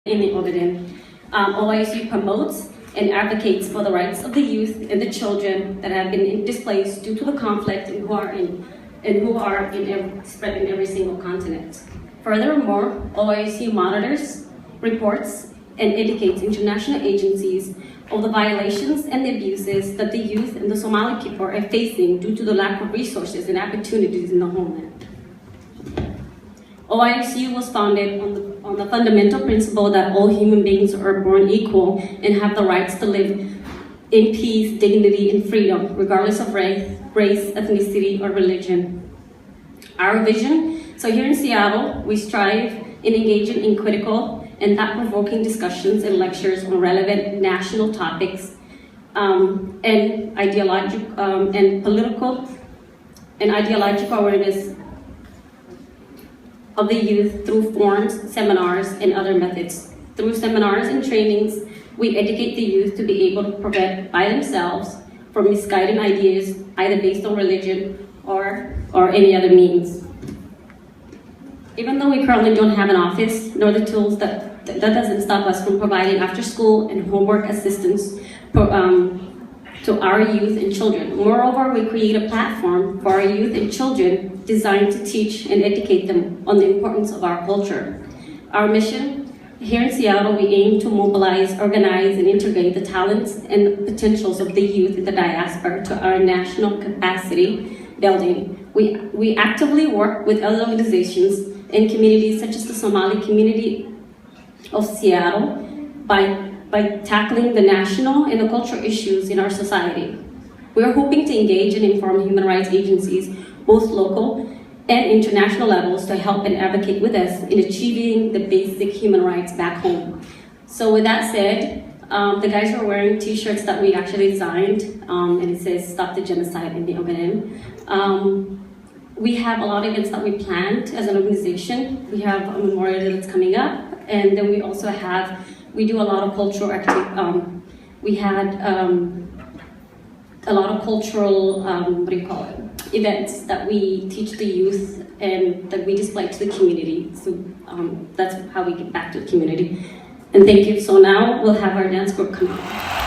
in the Ogaden. OISU promotes and advocates for the rights of the youth and the children that have been displaced due to the conflict and who are spread in every single continent. Furthermore, OISU monitors, reports, and educates international agencies of the violations and the abuses that the youth and the Somali people are facing due to the lack of resources and opportunities in the homeland. OISU was founded on the fundamental principle that all human beings are born equal and have the rights to live in peace, dignity, and freedom, regardless of race, ethnicity, or religion. Our vision, so here in Seattle, we strive and engage in critical and thought-provoking discussions and lectures on relevant national topics and ideological and political and ideological awareness of the youth through forums, seminars, and other methods. Through seminars and trainings, we educate the youth to be able to prevent by themselves from misguided ideas, either based on religion or any other means. Even though we currently don't have an office, nor the tools, that doesn't stop us from providing after-school and homework assistance to our youth and children. Moreover, we create a platform for our youth and children designed to teach and educate them on the importance of our culture. Our mission, here in Seattle, we aim to mobilize, organize, and integrate the talents and the potentials of the youth in the diaspora to our national capacity building. We actively work with other organizations and communities such as the Somali community of Seattle by tackling the national and the cultural issues in our society. We are hoping to engage and inform human rights agencies, both local and international levels, to help and advocate with us in achieving the basic human rights back home. So with that said, the guys are wearing t-shirts that we actually designed, and it says "Stop the Genocide in the Ogaden." We have a lot of events that we planned as an organization. We have a memorial day that's coming up, and then we also we do a lot of cultural we had a lot of cultural, events that we teach the youth and that we display to the community. So that's how we get back to the community. And thank you. So now we'll have our dance group come up.